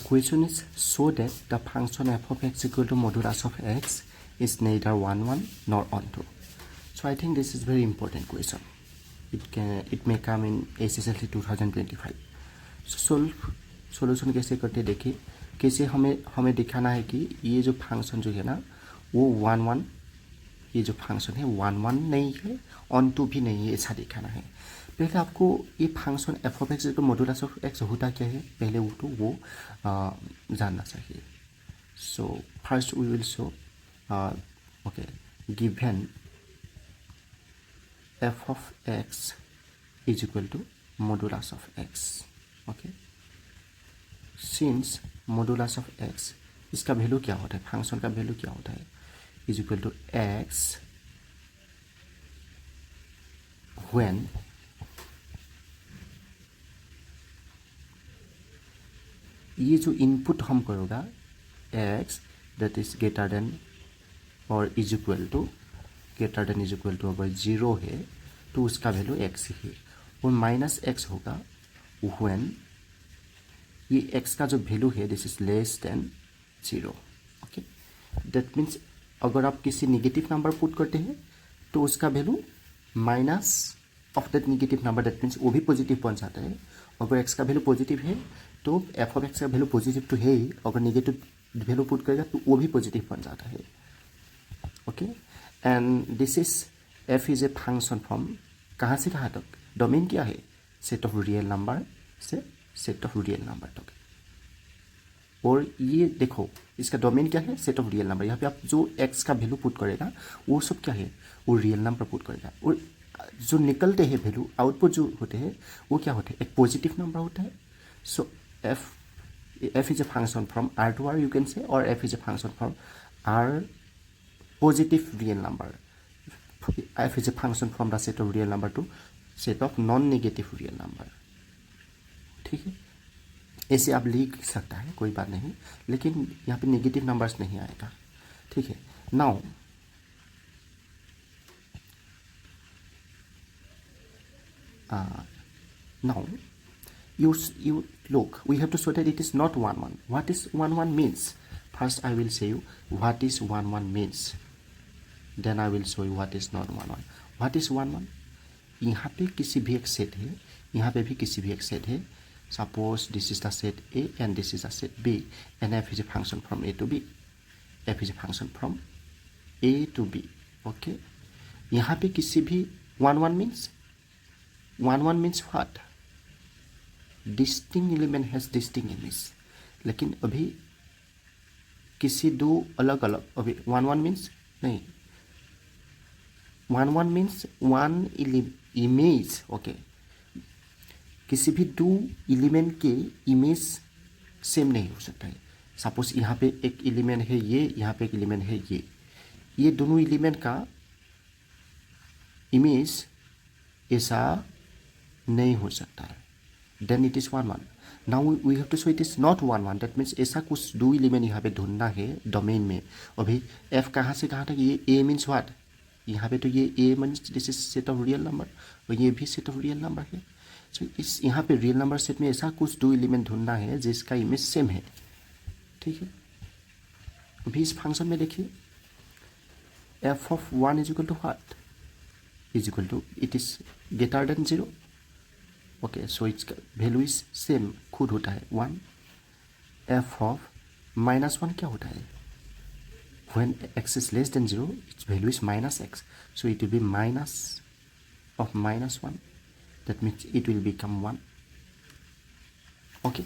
Question is so that the function f of x equal to modulus of x is neither 1 1 nor on 2. So I think this is very important question. It may come in SSLC 2025. So solution कैसे करते देखिए, कैसे हमें दिखाना है कि ये जो फंक्शन जो है ना वो 1 1, ये जो फंक्शन है 1 1 नहीं है, ऑन 2 भी नहीं है, ऐसा दिखाना है। पहले आपको ये फंक्शन एफ ऑफ एक्स तो मॉड्यूलस ऑफ एक्स होता क्या है पहले वो जानना चाहिए। So first we will show okay given f of x is equal to modulus of x. Okay, since modulus of x, इसका वैल्यू क्या होता है, फंक्शन का वैल्यू क्या होता है, is equal to x when ये जो इनपुट हम करोगा x that is greater than और is equal to greater than is equal to अगर 0 है तो उसका वैल्यू x ही है, और माइनस x होगा व्हेन ये x का जो वैल्यू है this is less than 0। Okay, that means अगर आप किसी नेगेटिव नंबर पुट करते हैं तो उसका value minus of that negative number, that means वो भी पॉजिटिव बन जाता है। अगर x का वैल्यू पॉजिटिव है तो एफ ऑफ एक्स का वैल्यू पॉजिटिव तो है ही, अगर नेगेटिव वैल्यू पुट करेगा तो वो भी पॉजिटिव बन जाता है। Okay, and this is F is a function from कहाँ से कहाँ तक, डोमेन क्या है, सेट ऑफ रियल नंबर से सेट ऑफ रियल नंबर तक। और ये देखो इसका डोमेन क्या है, सेट ऑफ रियल नंबर। यहाँ पे आप जो एक्स का वैल्यू पुट करेगा वो सब क्या है, वो रियल नंबर पुट करेगा, और जो निकलते हैं वैल्यू आउटपुट जो होते हैं वो क्या होते हैं, एक पॉजिटिव नंबर होता है। सो f is a function from R to R you can say, or f is a function from R positive real number. f is a function from the set of real number to set of non-negative real number. ठीक है, ऐसे आप लिख सकता है, कोई बात नहीं, लेकिन यहाँ पे नेगेटिव नंबर्स नहीं आएगा। ठीक है, now you look, we have to show that it is not 1 1. What is 1 1 means? First I will say you what is 1 1 means, then I will show you what is not 1 1. What is 1 1? यहाँ पे किसी भी एक set है, यहाँ पे भी किसी भी एक सेट है। Suppose this is the set A and this is the set B, and f is a function from A to B. f is a function from A to B. Okay, यहाँ पे किसी भी 1 1 means 1 1 means what? Distinct element has distinct image. लेकिन अभी किसी दो अलग अलग, अभी 1 1 मीन्स नहीं, 1 1 मीन्स वन इमेज। ओके, किसी भी दो एलिमेंट के इमेज सेम नहीं हो सकता है। सपोज यहाँ पे एक एलिमेंट है ये, यहाँ पे एक एलिमेंट है ये दोनों एलिमेंट का इमेज ऐसा नहीं हो सकता है, then it is 1 1. Now we have to show it is not 1 1. That means ऐसा कुछ दो एलिमेंट यहाँ पे ढूंढना है डोमेन में। अभी f कहाँ से कहाँ तक, ये a मीन्स व्हाट, यहाँ पे तो ये a means this is set of real number, और ये भी सेट ऑफ रियल नंबर है। सो इस यहाँ पे रियल नंबर सेट में ऐसा कुछ दो एलिमेंट ढूंढना है जिसका इमेज सेम है। ठीक है, अभी इस फंक्शन में देखिए f of 1 is equal to what, is equal to it is greater than 0। Okay, so its value is same, खुद होता है 1। एफ ऑफ -1 क्या होता है, when x is less than 0 it's value is -x, so it will be minus of -1, that means it will become 1। Okay,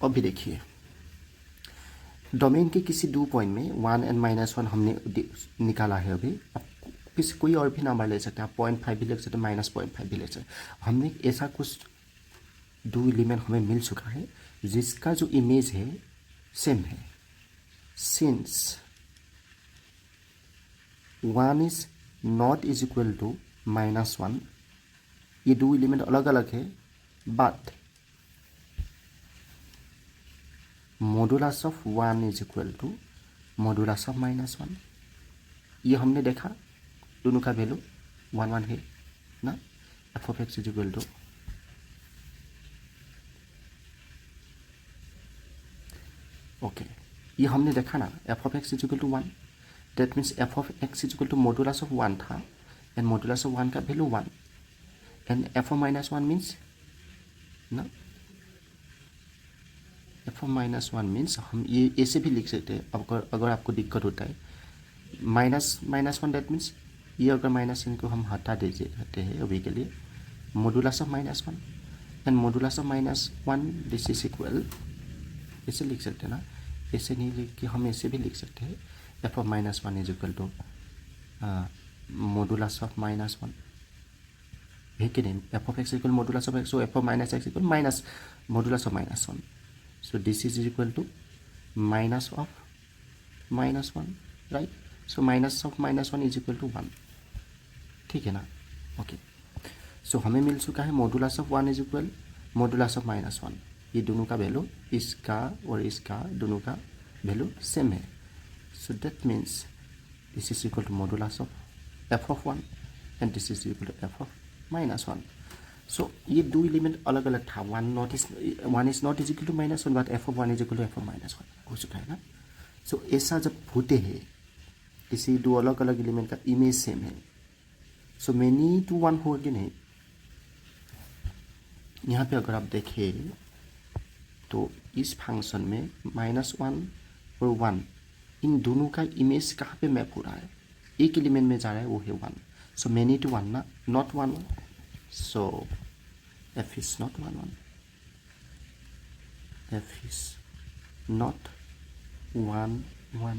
अभी देखिए domain के किसी दो पॉइंट में 1 एंड -1 हमने निकाला है। अभी अब किसी कोई और भी नंबर ले सकते हैं, आप 0.5 भी ले सकते हैं, -0.5 भी ले सकते हैं। हमने ऐसा कुछ दो एलिमेंट हमें मिल चुका है जिसका जो इमेज है सेम है। Since 1 is not is equal to -1, ये दो एलिमेंट अलग अलग है, but modulus of 1 is equal to modulus of -1। ये हमने देखा दोनों का वैल्यू 1 1 है ना। F of x is equal to okay, ये हमने देखा ना, f of x is equal to 1, that means f of x is equal to modulus of 1 था, एंड मॉडुलस ऑफ 1 का value 1, and f of minus 1 means ना, f of minus 1 means हम ये ऐसे भी लिख सकते हैं, अगर आपको दिक्कत होता है, माइनस 1 दैट मीन्स ये अगर माइनस इनको हम हटा देते हैं अभी के लिए, modulus of minus 1, and modulus of minus 1 this is equal, ऐसे लिख सकते हैं ना, ऐसे नहीं लिख के हम ऐसे भी लिख सकते हैं, f of minus 1 is equal to modulus of minus 1 है कि नहीं, f of x equal modulus of x, so f of minus x equal minus modulus of minus 1, so this is equal to minus of minus 1, right? So minus of minus 1 is equal to 1, ठीक है ना, okay. सो हमें मिल चुका है modulus of 1 is equal modulus of minus 1, ये दोनों का value, इसका और इसका दोनों का वैल्यू सेम है, so that means this is equal to modulus of f of 1 and this is equal to f of minus 1। So ये दो एलिमेंट अलग अलग था, one is not is equal to minus 1, but f of 1 is equal to f of minus 1 हो चुका है ना। सो ऐसा जब होते हैं किसी दो अलग अलग एलिमेंट का इमेज सेम है, सो मेनी टू वन हो कि नहीं। यहाँ पे अगर आप देखें तो इस फंक्शन में -1 और 1 इन दोनों का इमेज कहाँ पे मैप हो रहा है, एक एलिमेंट में जा रहा है, वो है 1, सो मेनी टू 1 ना, not 1 1, so f is not 1 1, f is not 1 1,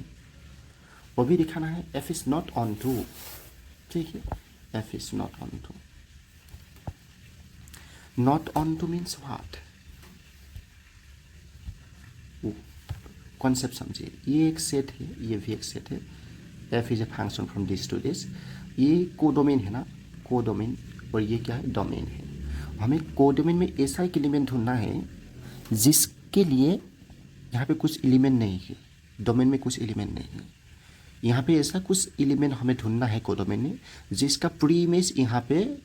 वो भी दिखाना है, f is not on 2, ठीक है, f is not on 2, not on 2 means what, concept समझिए, ये एक सेट है, ये भी एक सेट है, f is a function from this to this, ये कोडोमेन है ना, कोडोमेन, और ये क्या है, डोमेन है। हमें कोडोमेन में ऐसा एक एलिमेंट ढूंढना है जिसके लिए यहाँ पे कुछ एलिमेंट नहीं है, डोमेन में कुछ एलिमेंट नहीं है, यहाँ पे ऐसा कुछ एलिमेंट हमें ढूंढना है कोडोमेन में जिसका प्री इमेज यहाँ पे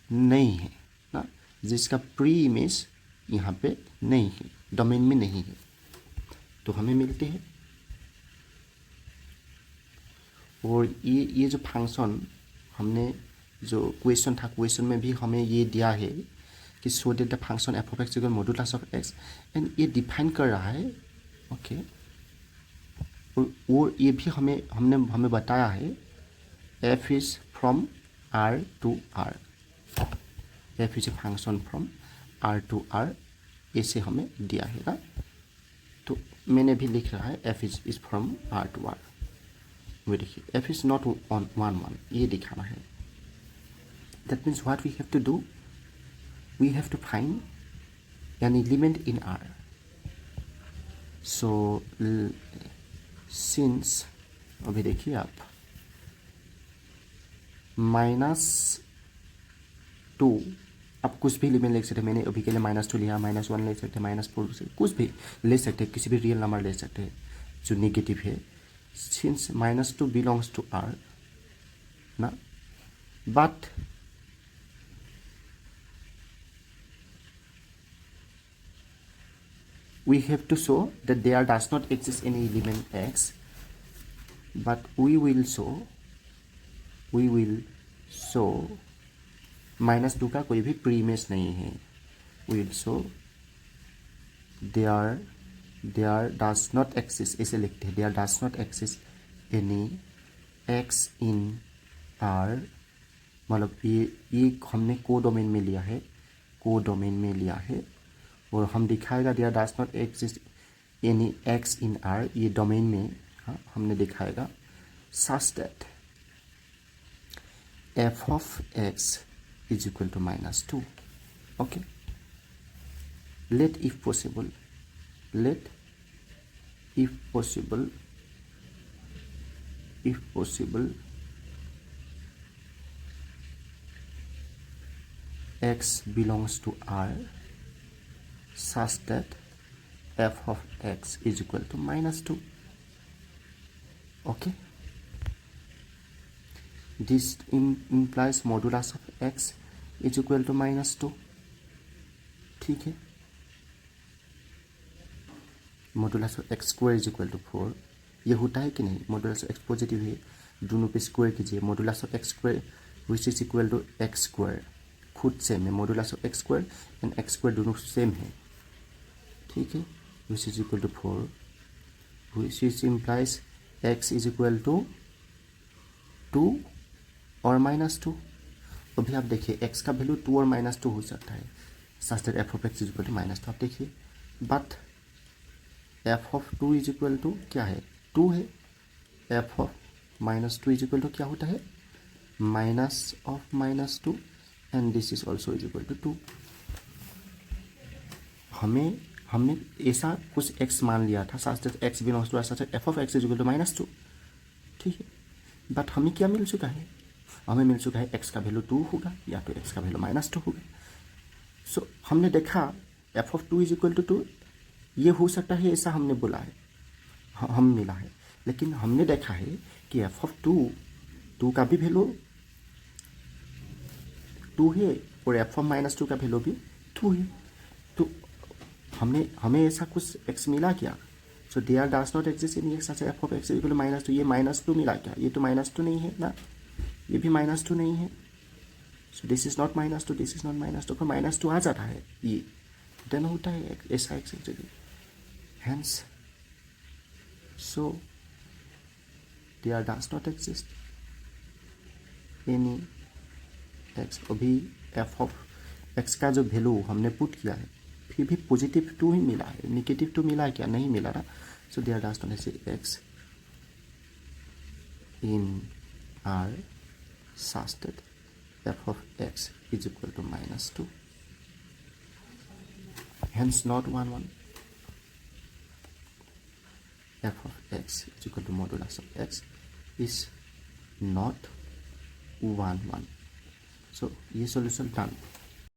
नहीं है ना, जिसका प्री इमेज यहाँ पे नहीं है, डोमेन में नहीं है, तो हमें मिलते हैं। और ये जो फंक्शन हमने जो क्वेश्चन था, क्वेश्चन में भी हमें ये दिया है कि so that the function f of x equal modulus of x, and ये डिफाइन कर रहा है, ओके। और ये भी हमें बताया है f is from R to R, f is a function from R to R, ऐसे हमें दिया है ना, तो मैंने भी लिख रहा है f is from R to R, वो देखिए एफ इज नॉट ऑन 1 1, ये दिखाना है। That means what we have to do, we have to find an element in R. So since अभी देखिए आप -2, आप कुछ भी एलिमेंट ले सकते हैं, मैंने अभी के लिए -2 लिया, -1 ले सकते हैं, -4 ले सकते हैं, कुछ भी ले सकते हैं, किसी भी रियल नंबर ले सकते हैं जो नेगेटिव है, since -2 belongs to R ना, but we have to show that there does not exist any element x, but we will show -2 का कोई भी प्री इमेज नहीं है, we will show there does not exist, ऐसे लिखते हैं, there does not exist any x in R, मतलब ये हमने कोडोमेन में लिया है, कोडोमेन में लिया है, और हम दिखाएगा there does not exist any x in R, ये डोमेन में हमने दिखाएगा such that f of x is equal to -2, okay. Let if possible x belongs to R such that f of x is equal to -2, okay. This implies modulus of x is equal to -2, ठीक है। Modulus of x square is equal to 4, ये होता है कि नहीं? Modulus of x positive है, दोनों पे स्क्वायर कीजिए, modulus of x square which is equal to x square, खुद सेम है, modulus of x square and x square दोनों सेम है, ठीक है, which is equal to 4, which is implies x is equal to 2 और -2। अभी आप देखिए एक्स का वैल्यू 2 और -2 हो सकता है, such that f of x is equal to -2। आप देखिए but f of 2 is equal to क्या है? 2 है। F of -2 is equal to क्या होता है? Minus of -2 and this is also is equal to 2। हमने ऐसा कुछ एक्स मान लिया था, such that x belongs to such that f of x is equal to -2, ठीक है। बट हमें क्या मिल चुका है? हमें मिल चुका है एक्स का वैल्यू 2 होगा या तो एक्स का वैल्यू -2 होगा। सो हमने देखा f of 2 is equal to 2, ये हो सकता है ऐसा हमने बोला है, हम मिला है, लेकिन हमने देखा है कि एफ ऑफ 2 का भी वैल्यू 2 है और एफ ऑफ -2 का वैल्यू भी 2 है। तो हमें ऐसा कुछ एक्स मिला क्या? So there does not exist in x such f of x equal to -2। ये -2 मिला क्या? ये तो -2 नहीं है ना, ये भी -2 नहीं है। So this is not -2, this is not -2, पर -2 आ जाता है, ये देन होता है ऐसा x exist, hence so there does not exist any x. अभी एफ ऑफ एक्स का जो वैल्यू हमने पुट किया है फिर भी पॉजिटिव 2 ही मिला है, नेगेटिव 2 मिला है क्या? नहीं मिला ना। So there does not exist x in R such that f of x is equal to -2, hence not 1 1. F of x is equal to modulus of x is not 1 1. So ये solution done.